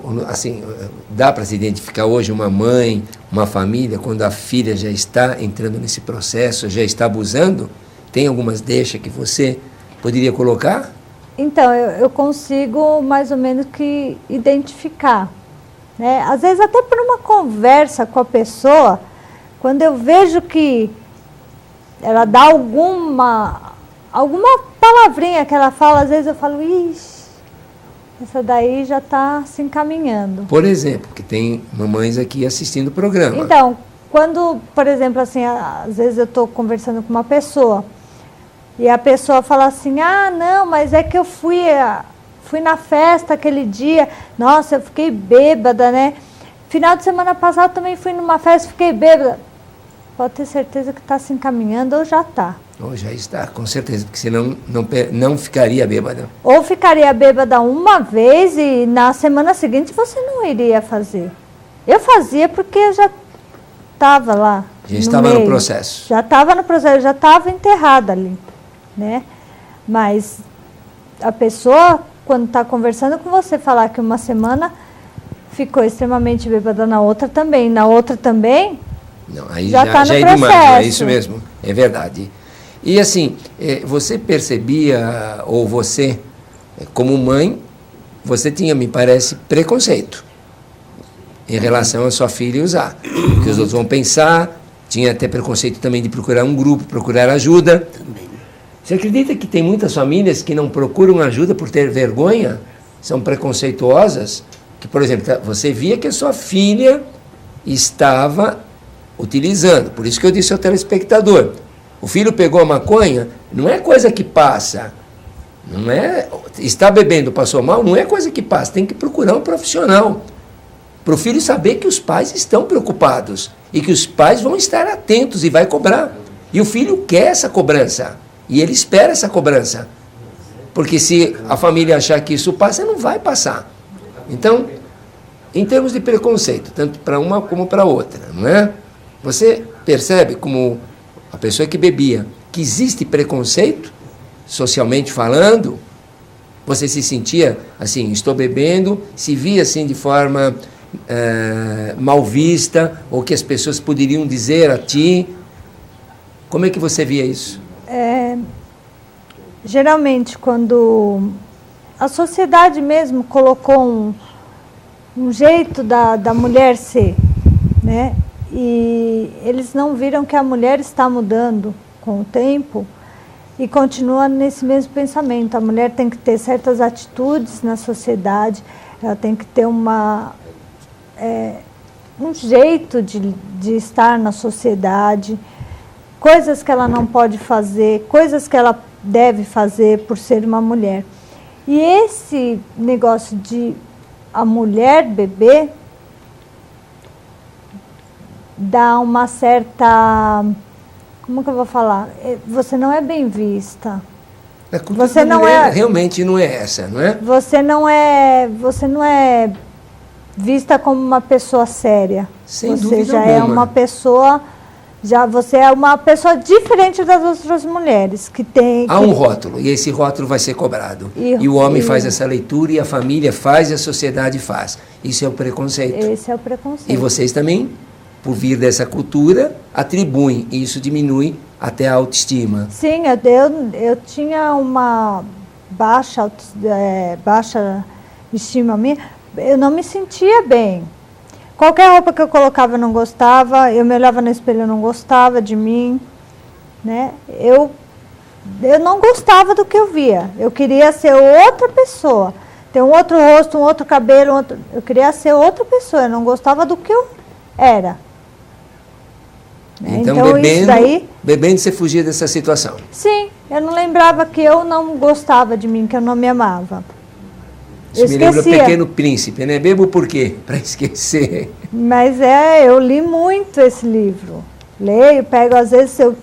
dá para se identificar hoje uma mãe, uma família, quando a filha já está entrando nesse processo, já está abusando? Tem algumas deixas que você poderia colocar? Então, eu consigo mais ou menos que identificar. Né? Às vezes até por uma conversa com a pessoa, quando eu vejo que ela dá alguma palavrinha que ela fala, às vezes eu falo, ixi, essa daí já está se encaminhando. Por exemplo, que tem mamães aqui assistindo o programa. Então, quando, por exemplo, assim, às vezes eu estou conversando com uma pessoa e a pessoa fala assim, ah, não, mas é que eu fui na festa aquele dia, nossa, eu fiquei bêbada, né? Final de semana passado também fui numa festa e fiquei bêbada. pode ter certeza que está se encaminhando ou já está. Ou já está, com certeza, porque senão não ficaria bêbada. Ou ficaria bêbada uma vez e na semana seguinte você não iria fazer. Eu fazia porque eu já estava lá. Já estava no processo. Já estava no processo, já estava enterrada ali, né? Mas a pessoa, quando está conversando com você, falar que uma semana ficou extremamente bêbada, na outra também, não, aí já está no é processo. demais, é isso mesmo, é verdade. E assim, você percebia, ou você, como mãe, você tinha, me parece, preconceito em relação a sua filha usar. O que os outros vão pensar, tinha até preconceito também de procurar um grupo, procurar ajuda. Também. Você acredita que tem muitas famílias que não procuram ajuda por ter vergonha? São preconceituosas? Que, por exemplo, você via que a sua filha estava utilizando. Por isso que eu disse ao telespectador, o filho pegou a maconha, não é coisa que passa. Não é, está bebendo, passou mal, não é coisa que passa. Tem que procurar um profissional. Para o filho saber que os pais estão preocupados e que os pais vão estar atentos e vai cobrar. E o filho quer essa cobrança. E ele espera essa cobrança. Porque se a família achar que isso passa, não vai passar. Então, em termos de preconceito, tanto para uma como para outra, não é? Você percebe, como a pessoa que bebia, que existe preconceito, socialmente falando? Você se sentia assim, estou bebendo, se via assim de forma mal vista, ou que as pessoas poderiam dizer a ti? Como é que você via isso? Geralmente, quando a sociedade mesmo colocou um jeito da mulher ser, né? E eles não viram que a mulher está mudando com o tempo e continua nesse mesmo pensamento. A mulher tem que ter certas atitudes na sociedade, ela tem que ter um jeito de estar na sociedade, coisas que ela não pode fazer, coisas que ela deve fazer por ser uma mulher. E esse negócio de a mulher beber dá uma certa... Como que eu vou falar? Você não é bem vista. A cultura da mulher realmente não é essa, não é? Você não é vista como uma pessoa séria. Sem você dúvida já alguma. é uma pessoa... você é uma pessoa diferente das outras mulheres que tem... Há um rótulo, e esse rótulo vai ser cobrado. E o homem faz essa leitura, e a família faz, e a sociedade faz. Isso é o preconceito. Esse é o preconceito. E vocês também, por vir dessa cultura, atribuem, e isso diminui até a autoestima. Sim, eu tinha uma baixa estima minha, eu não me sentia bem. Qualquer roupa que eu colocava eu não gostava, eu me olhava no espelho eu não gostava de mim, né? Eu não gostava do que eu via, eu queria ser outra pessoa, ter um outro rosto, um outro cabelo, eu queria ser outra pessoa, eu não gostava do que eu era. Então isso bebendo você fugia dessa situação. Sim, eu não lembrava que eu não gostava de mim, que eu não me amava. Isso me lembra o Pequeno Príncipe, né? Bebo por quê? Para esquecer. Mas eu li muito esse livro. Leio, pego, às vezes, eu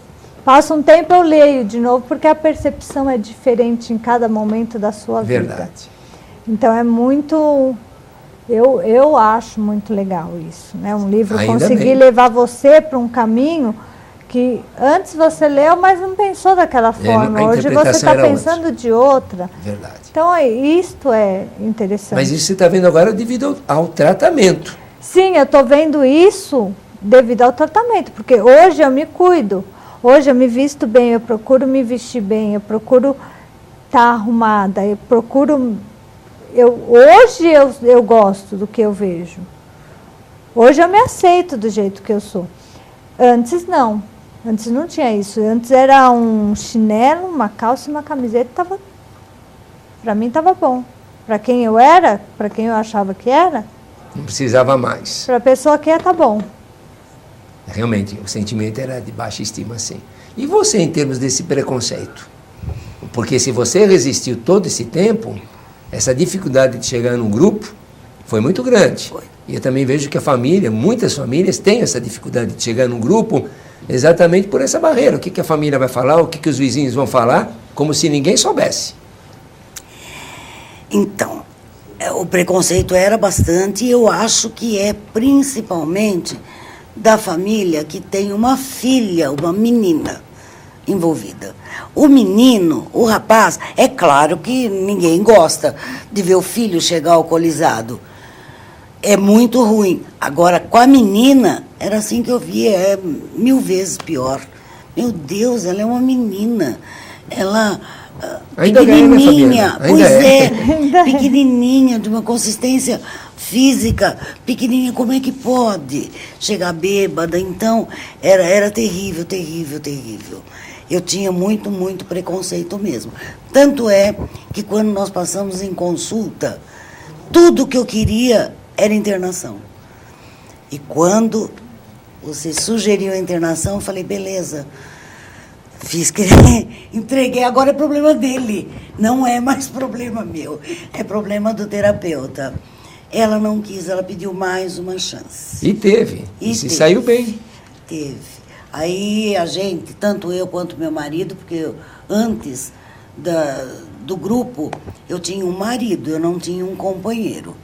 passo um tempo, eu leio de novo, porque a percepção é diferente em cada momento da sua vida. Verdade. Então é muito... Eu acho muito legal isso, né? Um livro conseguir levar você para um caminho que antes você leu, mas não pensou daquela forma. Hoje você está pensando de outra. Verdade. Então, isto é interessante. Mas isso você está vendo agora devido ao tratamento. Sim, eu estou vendo isso devido ao tratamento, porque hoje eu me cuido. Hoje eu me visto bem, eu procuro me vestir bem, eu procuro estar arrumada, eu procuro... Hoje eu gosto do que eu vejo. Hoje eu me aceito do jeito que eu sou. Antes não. Antes não tinha isso. Antes era um chinelo, uma calça e uma camiseta. Para mim estava bom. Para quem eu era, para quem eu achava que era. Não precisava mais. Para a pessoa que tá bom. Realmente, o sentimento era de baixa estima, sim. E você, em termos desse preconceito? Porque se você resistiu todo esse tempo, essa dificuldade de chegar num grupo foi muito grande. E eu também vejo que muitas famílias têm essa dificuldade de chegar num grupo, exatamente por essa barreira. O que a família vai falar, o que os vizinhos vão falar, como se ninguém soubesse. Então, o preconceito era bastante, e eu acho que é principalmente da família que tem uma filha, uma menina envolvida. O menino, o rapaz, é claro que ninguém gosta de ver o filho chegar alcoolizado. É muito ruim. Agora, com a menina, era assim que eu via, é 1000 vezes pior. Meu Deus, ela é uma menina. Ela... Ainda pequenininha, ganha, né, pois Fabiana? pequenininha, de uma consistência física, pequenininha, como é que pode chegar bêbada? Então, era terrível, terrível, terrível. Eu tinha muito, muito preconceito mesmo. Tanto é que quando nós passamos em consulta, tudo que eu queria era internação. E quando você sugeriu a internação, eu falei, beleza. Fiz que entreguei, agora é problema dele, não é mais problema meu, é problema do terapeuta. Ela não quis, ela pediu mais uma chance. E teve, e se saiu bem. Teve. Aí a gente, tanto eu quanto meu marido, porque antes do grupo eu tinha um marido, eu não tinha um companheiro.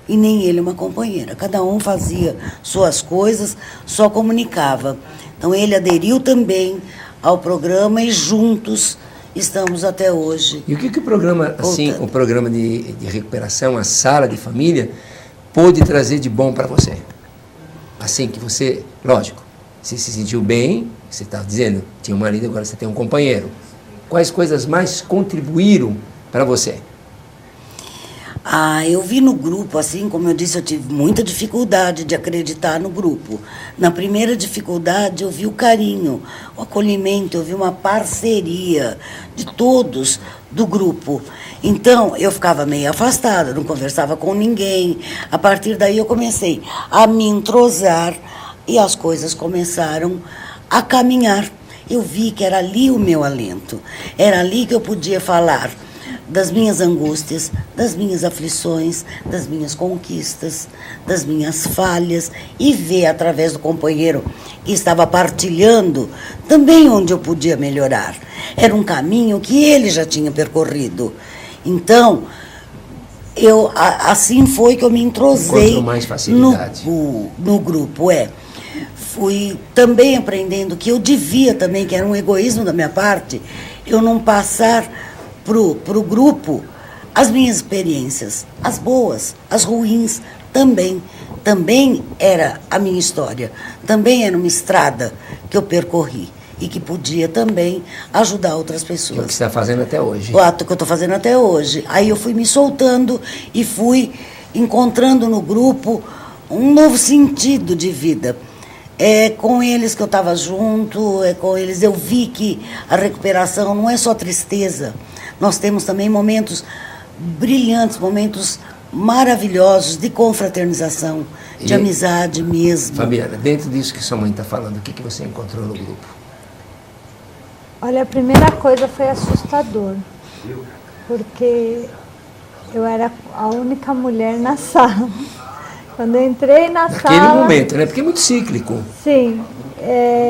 E nem ele uma companheira. Cada um fazia suas coisas, só comunicava. Então ele aderiu também ao programa e juntos estamos até hoje. E o que o programa, assim, o programa de recuperação, a sala de família, pôde trazer de bom para você? Assim que você, lógico, você se sentiu bem, você está dizendo, tinha um marido, agora você tem um companheiro. Quais coisas mais contribuíram para você? Eu vi no grupo, assim, como eu disse, eu tive muita dificuldade de acreditar no grupo. Na primeira dificuldade, eu vi o carinho, o acolhimento, eu vi uma parceria de todos do grupo. Então, eu ficava meio afastada, não conversava com ninguém. A partir daí, eu comecei a me entrosar e as coisas começaram a caminhar. Eu vi que era ali o meu alento, era ali que eu podia falar das minhas angústias, das minhas aflições, das minhas conquistas, das minhas falhas, e ver através do companheiro que estava partilhando também onde eu podia melhorar. Era um caminho que ele já tinha percorrido. Então, assim foi que eu me entrosei. Encontrou mais facilidade. No grupo, Fui também aprendendo que eu devia também, que era um egoísmo da minha parte, eu não passar pro grupo as minhas experiências, as boas, as ruins, também era a minha história, também era uma estrada que eu percorri e que podia também ajudar outras pessoas. Que é o que você está fazendo até hoje. O ato que eu estou fazendo até hoje. Aí eu fui me soltando e fui encontrando no grupo um novo sentido de vida. É com eles que eu estava junto, é com eles. Eu vi que a recuperação não é só tristeza. Nós temos também momentos brilhantes, momentos maravilhosos de confraternização, de amizade mesmo. Fabiana, dentro disso que sua mãe está falando, o que você encontrou no grupo? Olha, a primeira coisa foi assustador, porque eu era a única mulher na sala. Quando eu entrei na sala... Naquele momento, né? Porque é muito cíclico. Sim,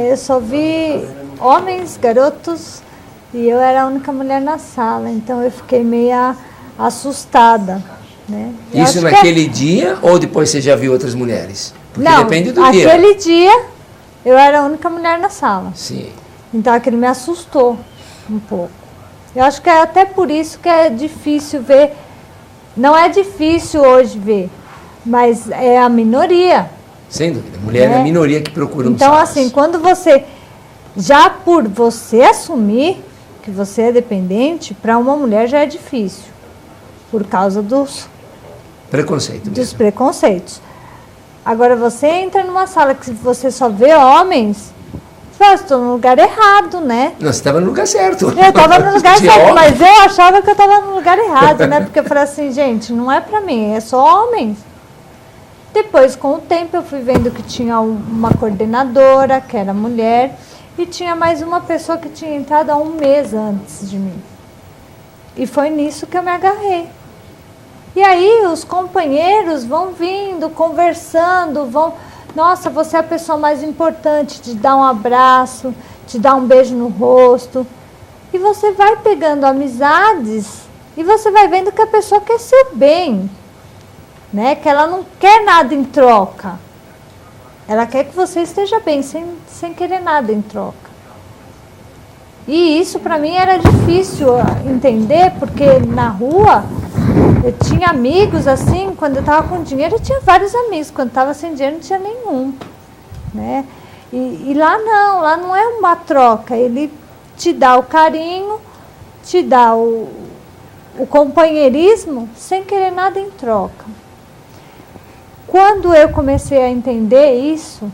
eu só vi homens, garotos, e eu era a única mulher na sala, então eu fiquei meio assustada, né? Isso naquele dia ou depois você já viu outras mulheres? Porque não, depende do dia. Naquele dia eu era a única mulher na sala. Sim. Então aquilo me assustou um pouco. Eu acho que é até por isso que é difícil ver. Não é difícil hoje ver, mas é a minoria. Sem dúvida. Mulher é a minoria que procura Então, assim, quando você... Já por você assumir que você é dependente, para uma mulher já é difícil. Por causa dos preconceitos. Agora, você entra numa sala que você só vê homens, você fala, estou no lugar errado, né? Não, você estava no lugar certo. Eu estava no lugar certo, mas eu achava que eu estava no lugar errado, né? Porque eu falei assim, gente, não é para mim, é só homens. Depois, com o tempo, eu fui vendo que tinha uma coordenadora, que era mulher, e tinha mais uma pessoa que tinha entrado há 1 mês antes de mim. E foi nisso que eu me agarrei. E aí os companheiros vão vindo, conversando, nossa, você é a pessoa mais importante, te dá um abraço, te dá um beijo no rosto. E você vai pegando amizades e você vai vendo que a pessoa quer seu bem, né? Que ela não quer nada em troca. Ela quer que você esteja bem, sem querer nada em troca. E isso para mim era difícil entender, porque na rua eu tinha amigos assim, quando eu estava com dinheiro eu tinha vários amigos, quando estava sem dinheiro não tinha nenhum, né? E lá não é uma troca, ele te dá o carinho, te dá o companheirismo sem querer nada em troca. Quando eu comecei a entender isso,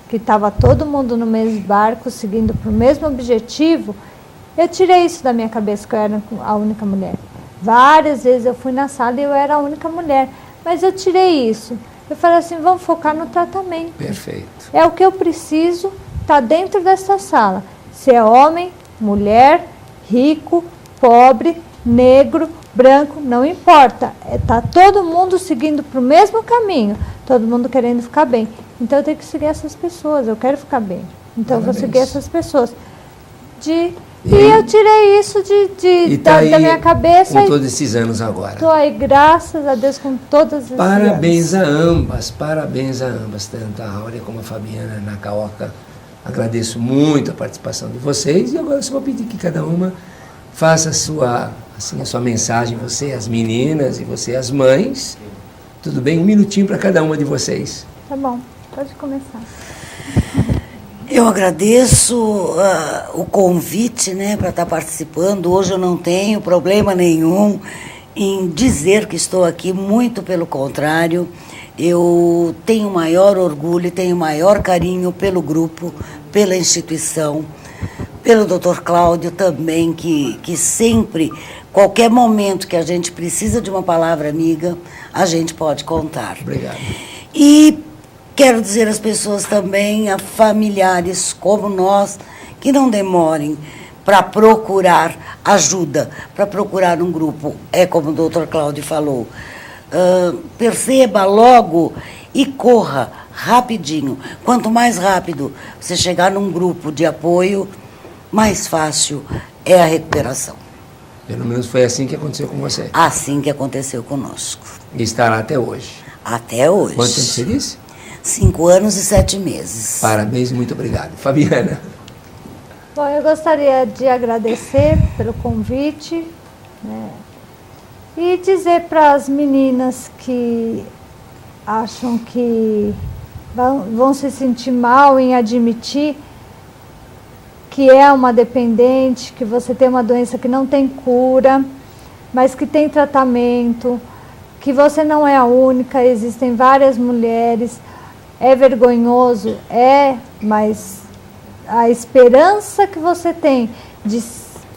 que estava todo mundo no mesmo barco, seguindo para o mesmo objetivo, eu tirei isso da minha cabeça, que eu era a única mulher. Várias vezes eu fui na sala e eu era a única mulher, mas eu tirei isso. Eu falei assim, vamos focar no tratamento. Perfeito. É o que eu preciso, está dentro dessa sala. Se é homem, mulher, rico, pobre, negro, branco, não importa. Está todo mundo seguindo para o mesmo caminho, todo mundo querendo ficar bem. Então eu tenho que seguir essas pessoas, eu quero ficar bem. Então eu vou seguir essas pessoas. E eu tirei isso da minha cabeça. Com todos esses anos agora. Estou aí, graças a Deus, com todas as Parabéns a ambas, tanto a Áurea como a Fabiana Nakaoka. Agradeço muito a participação de vocês e agora só vou pedir que cada uma faça a sua mensagem, você as meninas e você as mães. Tudo bem? 1 minutinho para cada uma de vocês. Tá bom, pode começar. Eu agradeço o convite, né, para estar participando. Hoje eu não tenho problema nenhum em dizer que estou aqui, muito pelo contrário. Eu tenho maior orgulho e tenho maior carinho pelo grupo, pela instituição, pelo Dr. Cláudio também, que sempre, qualquer momento que a gente precisa de uma palavra amiga, a gente pode contar. Obrigado. E quero dizer às pessoas também, a familiares como nós, que não demorem para procurar ajuda, para procurar um grupo. É como o Dr. Cláudio falou, perceba logo e corra rapidinho. Quanto mais rápido você chegar num grupo de apoio, mais fácil é a recuperação. Pelo menos foi assim que aconteceu com você. Assim que aconteceu conosco. E estará até hoje. Até hoje. Quanto tempo você disse? 5 anos e 7 meses. Parabéns e muito obrigado. Fabiana. Bom, eu gostaria de agradecer pelo convite, né, e dizer para as meninas que acham que vão se sentir mal em admitir que é uma dependente, que você tem uma doença que não tem cura, mas que tem tratamento, que você não é a única, existem várias mulheres. É vergonhoso, mas a esperança que você tem de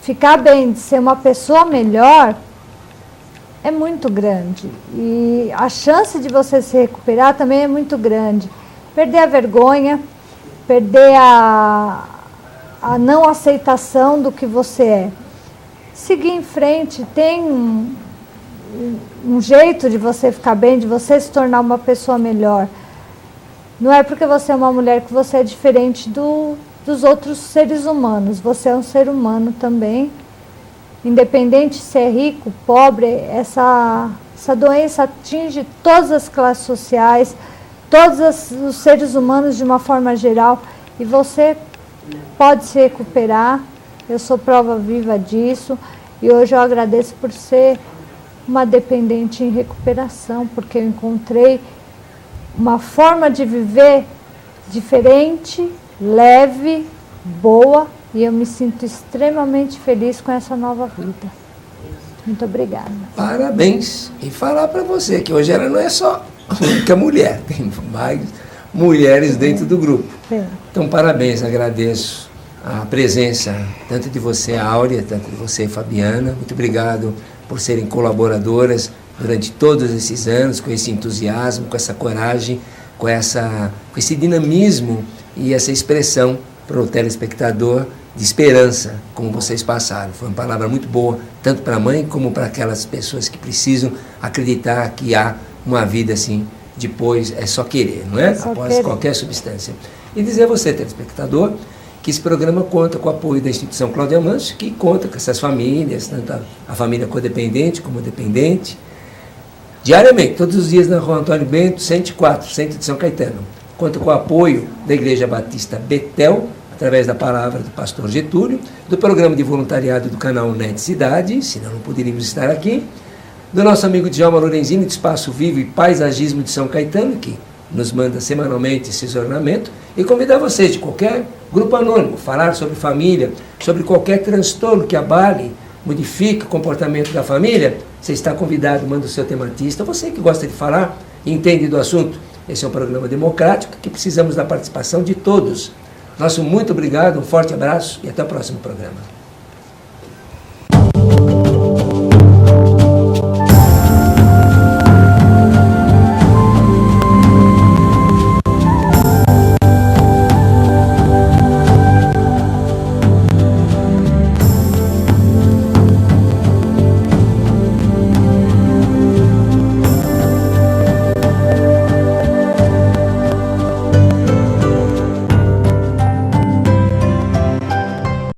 ficar bem, de ser uma pessoa melhor, é muito grande. E a chance de você se recuperar também é muito grande. Perder a vergonha, perder a não aceitação do que você é. Seguir em frente, tem um jeito de você ficar bem, de você se tornar uma pessoa melhor. Não é porque você é uma mulher que você é diferente dos outros seres humanos. Você é um ser humano também. Independente se é rico, pobre, essa doença atinge todas as classes sociais, todos os seres humanos de uma forma geral. E você pode se recuperar. Eu sou prova viva disso. E hoje eu agradeço por ser uma dependente em recuperação, porque eu encontrei uma forma de viver diferente, leve, boa, e eu me sinto extremamente feliz com essa nova vida. Muito obrigada. Parabéns. E falar para você que hoje ela não é só a única mulher, tem mais mulheres dentro do grupo. Então, parabéns, agradeço a presença tanto de você, Áurea, tanto de você, Fabiana. Muito obrigado por serem colaboradoras durante todos esses anos, com esse entusiasmo, com essa coragem, com esse dinamismo e essa expressão para o telespectador de esperança, como vocês passaram. Foi uma palavra muito boa, tanto para a mãe como para aquelas pessoas que precisam acreditar que há uma vida assim depois é só querer, não é? Só Após querer. qualquer substância. E dizer a você, telespectador, que esse programa conta com o apoio da instituição Cláudia Amâncio, que conta com essas famílias, tanto a família codependente como dependente, diariamente, todos os dias na Rua Antônio Bento, 104, centro de São Caetano. Conta com o apoio da Igreja Batista Betel, através da palavra do pastor Getúlio, do programa de voluntariado do canal NET Cidade, senão não poderíamos estar aqui, do nosso amigo Djalma Lorenzini, de Espaço Vivo e Paisagismo de São Caetano, que nos manda semanalmente esses ornamentos, e convidar vocês de qualquer grupo anônimo, falar sobre família, sobre qualquer transtorno que abale, modifique o comportamento da família. Você está convidado, manda o seu tematista, você que gosta de falar e entende do assunto. Esse é um programa democrático que precisamos da participação de todos. Nosso muito obrigado, um forte abraço e até o próximo programa.